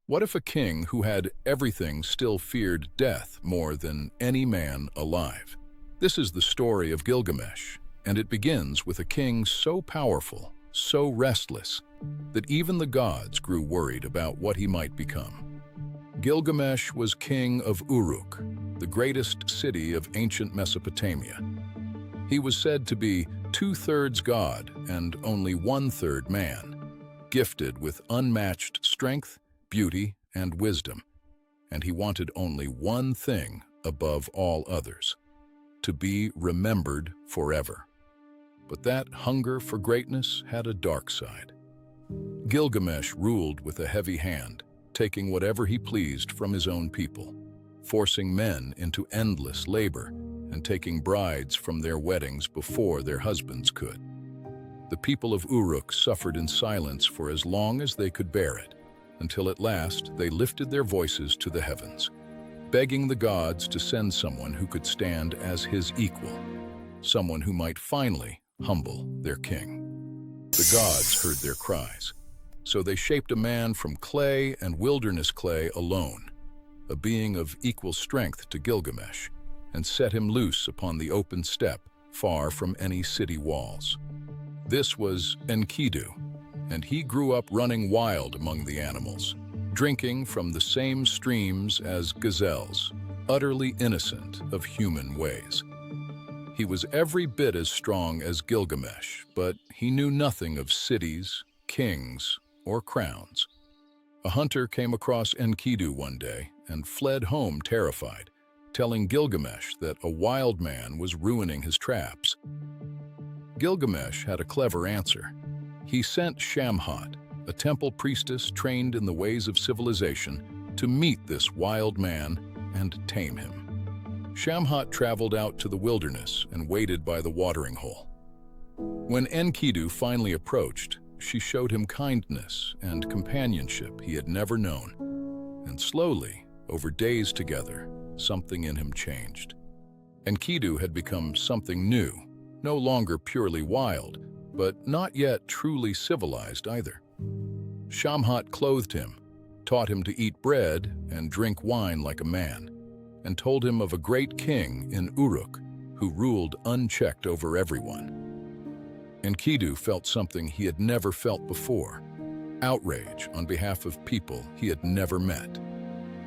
What if a king who had everything still feared death more than any man alive? This is the story of Gilgamesh, and it begins with a king so powerful, so restless, that even the gods grew worried about what he might become. Gilgamesh was king of Uruk, the greatest city of ancient Mesopotamia. He was said to be 2/3 god and only 1/3 man, gifted with unmatched strength, beauty, and wisdom, and he wanted only one thing above all others: to be remembered forever. But that hunger for greatness had a dark side. Gilgamesh ruled with a heavy hand, taking whatever he pleased from his own people, forcing men into endless labor and taking brides from their weddings before their husbands could. The people of Uruk suffered in silence for as long as they could bear it, until at last they lifted their voices to the heavens, begging the gods to send someone who could stand as his equal, someone who might finally humble their king. The gods heard their cries, so they shaped a man from clay and wilderness clay alone, a being of equal strength to Gilgamesh, and set him loose upon the open steppe far from any city walls. This was Enkidu, and he grew up running wild among the animals, drinking from the same streams as gazelles, utterly innocent of human ways. He was every bit as strong as Gilgamesh, but he knew nothing of cities, kings, or crowns. A hunter came across Enkidu one day and fled home terrified, telling Gilgamesh that a wild man was ruining his traps. Gilgamesh had a clever answer. He sent Shamhat, a temple priestess trained in the ways of civilization, to meet this wild man and tame him. Shamhat traveled out to the wilderness and waited by the watering hole. When Enkidu finally approached, she showed him kindness and companionship he had never known. And slowly, over days together, something in him changed. Enkidu had become something new, no longer purely wild, but not yet truly civilized either. Shamhat clothed him, taught him to eat bread and drink wine like a man, and told him of a great king in Uruk who ruled unchecked over everyone. Enkidu felt something he had never felt before: outrage on behalf of people he had never met.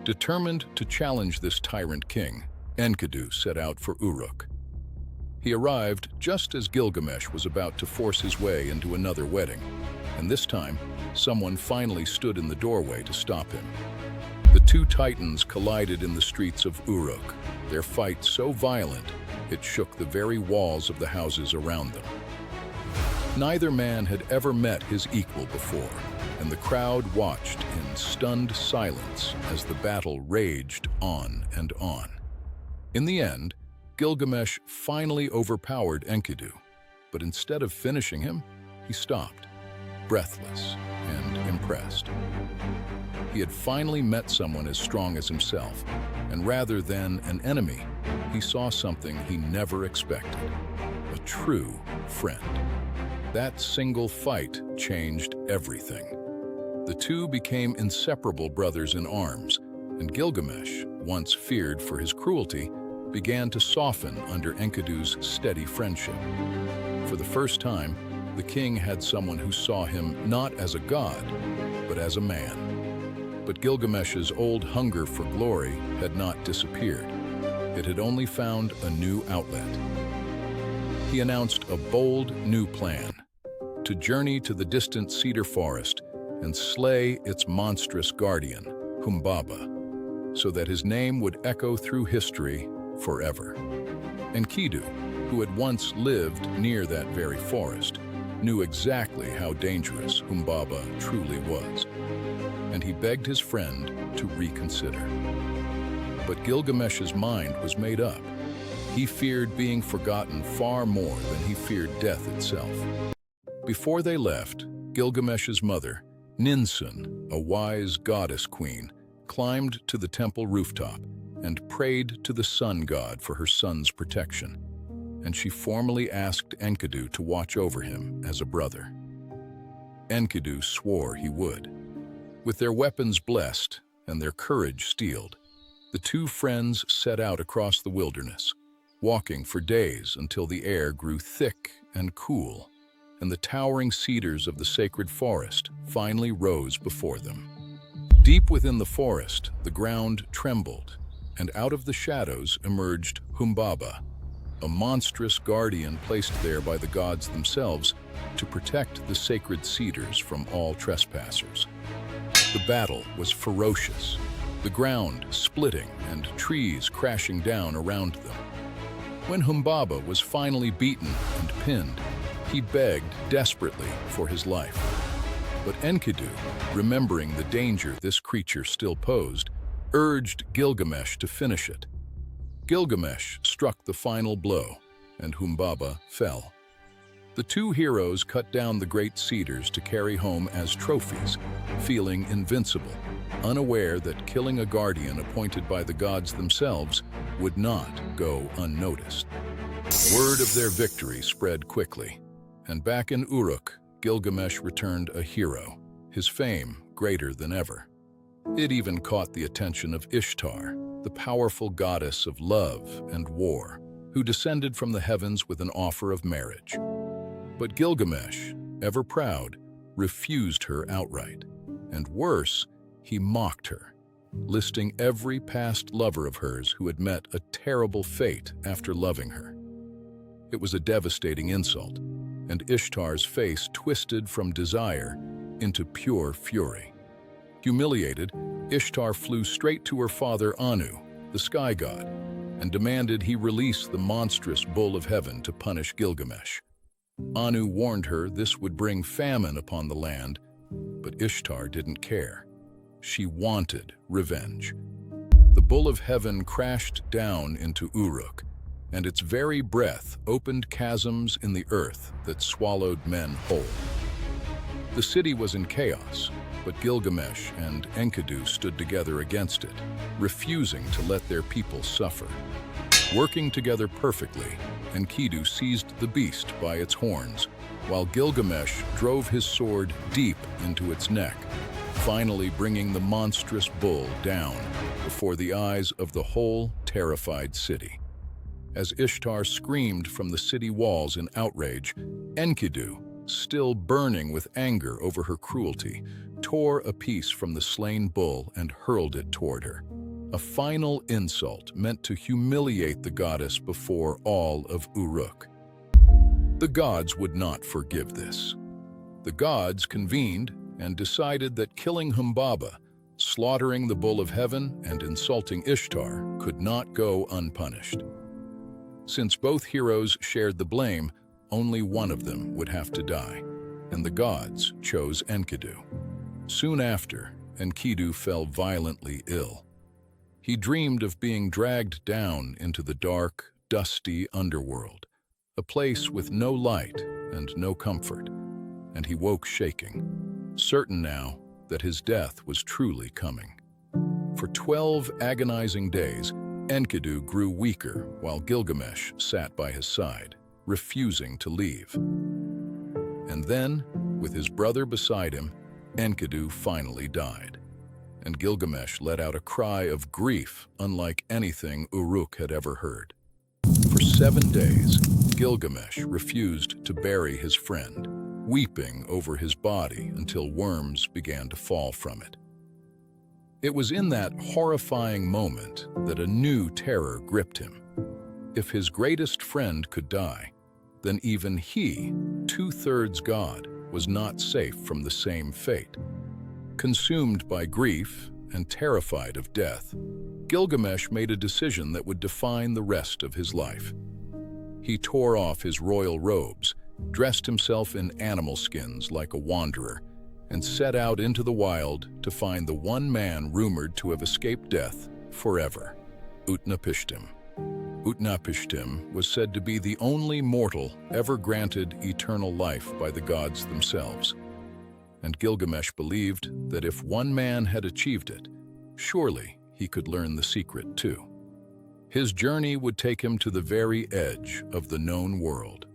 Determined to challenge this tyrant king, Enkidu set out for Uruk. He arrived just as Gilgamesh was about to force his way into another wedding, and this time, someone finally stood in the doorway to stop him. The two titans collided in the streets of Uruk, their fight so violent it shook the very walls of the houses around them. Neither man had ever met his equal before, and the crowd watched in stunned silence as the battle raged on and on. In the end, Gilgamesh finally overpowered Enkidu, but instead of finishing him, he stopped, breathless and impressed. He had finally met someone as strong as himself, and rather than an enemy, he saw something he never expected: a true friend. That single fight changed everything. The two became inseparable brothers in arms, and Gilgamesh, once feared for his cruelty, began to soften under Enkidu's steady friendship. For the first time, the king had someone who saw him not as a god, but as a man. But Gilgamesh's old hunger for glory had not disappeared. It had only found a new outlet. He announced a bold new plan: to journey to the distant cedar forest and slay its monstrous guardian, Humbaba, so that his name would echo through history forever. Enkidu, who had once lived near that very forest, knew exactly how dangerous Humbaba truly was, and he begged his friend to reconsider. But Gilgamesh's mind was made up. He feared being forgotten far more than he feared death itself. Before they left, Gilgamesh's mother, Ninsun, a wise goddess queen, climbed to the temple rooftop and prayed to the sun god for her son's protection, and she formally asked Enkidu to watch over him as a brother. Enkidu swore he would. With their weapons blessed and their courage steeled, the two friends set out across the wilderness, walking for days until the air grew thick and cool, and the towering cedars of the sacred forest finally rose before them. Deep within the forest, the ground trembled, and out of the shadows emerged Humbaba, a monstrous guardian placed there by the gods themselves to protect the sacred cedars from all trespassers. The battle was ferocious, the ground splitting and trees crashing down around them. When Humbaba was finally beaten and pinned, he begged desperately for his life. But Enkidu, remembering the danger this creature still posed, urged Gilgamesh to finish it. Gilgamesh struck the final blow, and Humbaba fell. The two heroes cut down the great cedars to carry home as trophies, feeling invincible, unaware that killing a guardian appointed by the gods themselves would not go unnoticed. Word of their victory spread quickly, and back in Uruk, Gilgamesh returned a hero, his fame greater than ever. It even caught the attention of Ishtar, the powerful goddess of love and war, who descended from the heavens with an offer of marriage. But Gilgamesh, ever proud, refused her outright. And worse, he mocked her, listing every past lover of hers who had met a terrible fate after loving her. It was a devastating insult, and Ishtar's face twisted from desire into pure fury. Humiliated, Ishtar flew straight to her father Anu, the sky god, and demanded he release the monstrous bull of heaven to punish Gilgamesh. Anu warned her this would bring famine upon the land, but Ishtar didn't care. She wanted revenge. The bull of heaven crashed down into Uruk, and its very breath opened chasms in the earth that swallowed men whole. The city was in chaos, but Gilgamesh and Enkidu stood together against it, refusing to let their people suffer. Working together perfectly, Enkidu seized the beast by its horns, while Gilgamesh drove his sword deep into its neck, finally bringing the monstrous bull down before the eyes of the whole terrified city. As Ishtar screamed from the city walls in outrage, Enkidu, still burning with anger over her cruelty, tore a piece from the slain bull and hurled it toward her. A final insult meant to humiliate the goddess before all of Uruk. The gods would not forgive this. The gods convened and decided that killing Humbaba, slaughtering the bull of heaven, and insulting Ishtar could not go unpunished. Since both heroes shared the blame, only one of them would have to die, and the gods chose Enkidu. Soon after, Enkidu fell violently ill. He dreamed of being dragged down into the dark, dusty underworld, a place with no light and no comfort, and he woke shaking, certain now that his death was truly coming. For 12 agonizing days, Enkidu grew weaker while Gilgamesh sat by his side, refusing to leave. And then, with his brother beside him, Enkidu finally died, and Gilgamesh let out a cry of grief unlike anything Uruk had ever heard. For 7 days, Gilgamesh refused to bury his friend, weeping over his body until worms began to fall from it. It was in that horrifying moment that a new terror gripped him. If his greatest friend could die, then even he, 2/3 God, was not safe from the same fate. Consumed by grief and terrified of death, Gilgamesh made a decision that would define the rest of his life. He tore off his royal robes, dressed himself in animal skins like a wanderer, and set out into the wild to find the one man rumored to have escaped death forever, Utnapishtim. Utnapishtim was said to be the only mortal ever granted eternal life by the gods themselves. And Gilgamesh believed that if one man had achieved it, surely he could learn the secret too. His journey would take him to the very edge of the known world.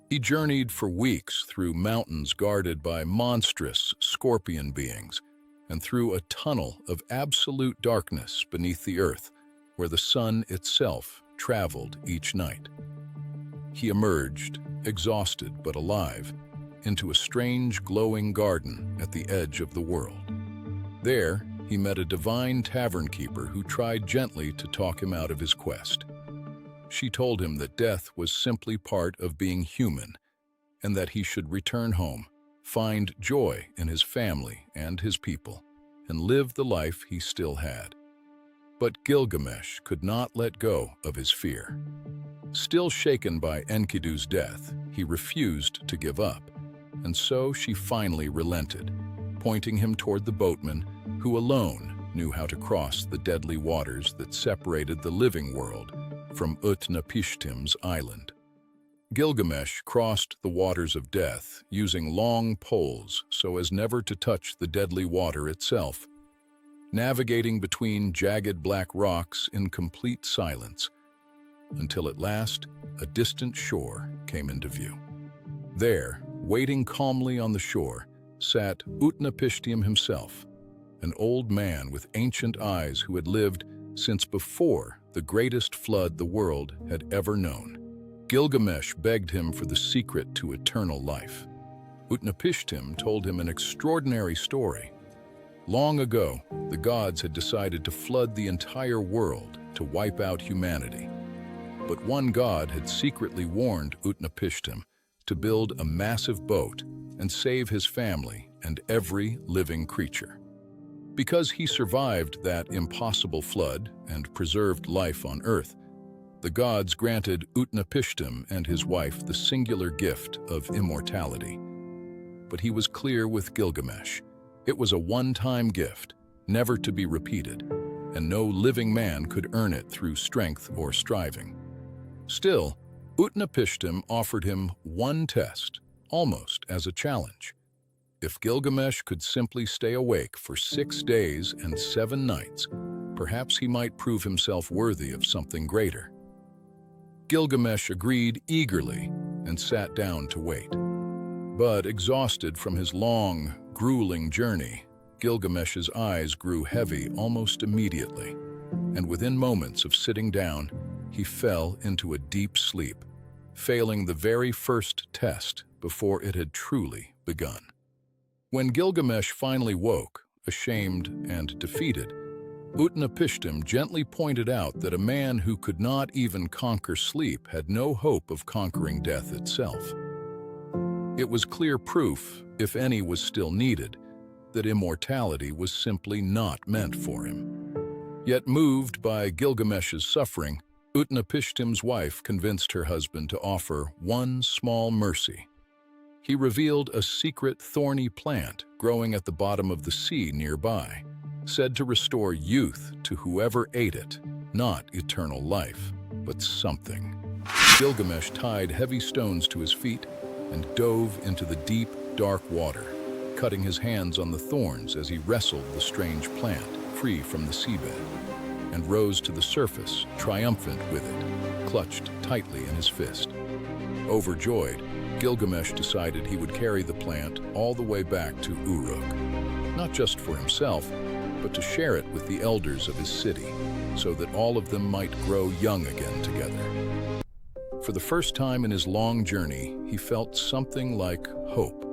He journeyed for weeks through mountains guarded by monstrous scorpion beings, and through a tunnel of absolute darkness beneath the earth, where the sun itself traveled each night. He emerged, exhausted but alive, into a strange glowing garden at the edge of the world. There, he met a divine tavern keeper who tried gently to talk him out of his quest. She told him that death was simply part of being human, and that he should return home, find joy in his family and his people, and live the life he still had. But Gilgamesh could not let go of his fear. Still shaken by Enkidu's death, he refused to give up, and so she finally relented, pointing him toward the boatman who alone knew how to cross the deadly waters that separated the living world from Utnapishtim's island. Gilgamesh crossed the waters of death using long poles so as never to touch the deadly water itself, navigating between jagged black rocks in complete silence, until at last a distant shore came into view. There, waiting calmly on the shore, sat Utnapishtim himself, an old man with ancient eyes who had lived since before the greatest flood the world had ever known. Gilgamesh begged him for the secret to eternal life. Utnapishtim told him an extraordinary story. Long ago, the gods had decided to flood the entire world to wipe out humanity. But one god had secretly warned Utnapishtim to build a massive boat and save his family and every living creature. Because he survived that impossible flood and preserved life on Earth, the gods granted Utnapishtim and his wife the singular gift of immortality. But he was clear with Gilgamesh. It was a one-time gift, never to be repeated, and no living man could earn it through strength or striving. Still, Utnapishtim offered him one test, almost as a challenge. If Gilgamesh could simply stay awake for 6 days and 7 nights, perhaps he might prove himself worthy of something greater. Gilgamesh agreed eagerly and sat down to wait. But exhausted from his long, grueling journey, Gilgamesh's eyes grew heavy almost immediately, and within moments of sitting down, he fell into a deep sleep, failing the very first test before it had truly begun. When Gilgamesh finally woke, ashamed and defeated, Utnapishtim gently pointed out that a man who could not even conquer sleep had no hope of conquering death itself. It was clear proof, if any was still needed, that immortality was simply not meant for him. Yet moved by Gilgamesh's suffering, Utnapishtim's wife convinced her husband to offer one small mercy. He revealed a secret thorny plant growing at the bottom of the sea nearby, said to restore youth to whoever ate it, not eternal life, but something. Gilgamesh tied heavy stones to his feet and dove into the deep, dark water, cutting his hands on the thorns as he wrestled the strange plant free from the seabed, and rose to the surface, triumphant with it, clutched tightly in his fist. Overjoyed, Gilgamesh decided he would carry the plant all the way back to Uruk, not just for himself, but to share it with the elders of his city, so that all of them might grow young again together. For the first time in his long journey, he felt something like hope.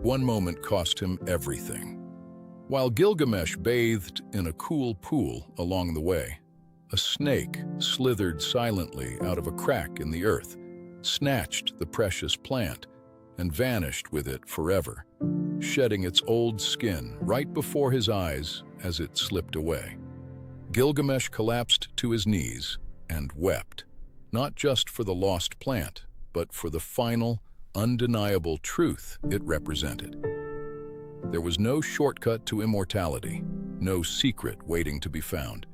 One moment cost him everything. While Gilgamesh bathed in a cool pool along the way, a snake slithered silently out of a crack in the earth, snatched the precious plant, and vanished with it forever, shedding its old skin right before his eyes as it slipped away. Gilgamesh collapsed to his knees and wept, not just for the lost plant, but for the final, undeniable truth it represented. There was no shortcut to immortality, no secret waiting to be found,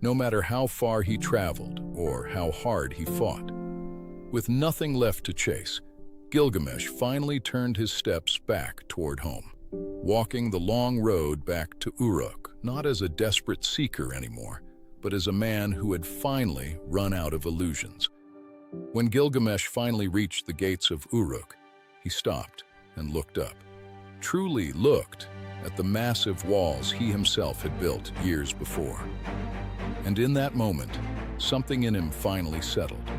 no matter how far he traveled or how hard he fought. With nothing left to chase, Gilgamesh finally turned his steps back toward home, walking the long road back to Uruk, not as a desperate seeker anymore, but as a man who had finally run out of illusions. When Gilgamesh finally reached the gates of Uruk, he stopped and looked up. Truly looked, at the massive walls he himself had built years before. And in that moment, something in him finally settled.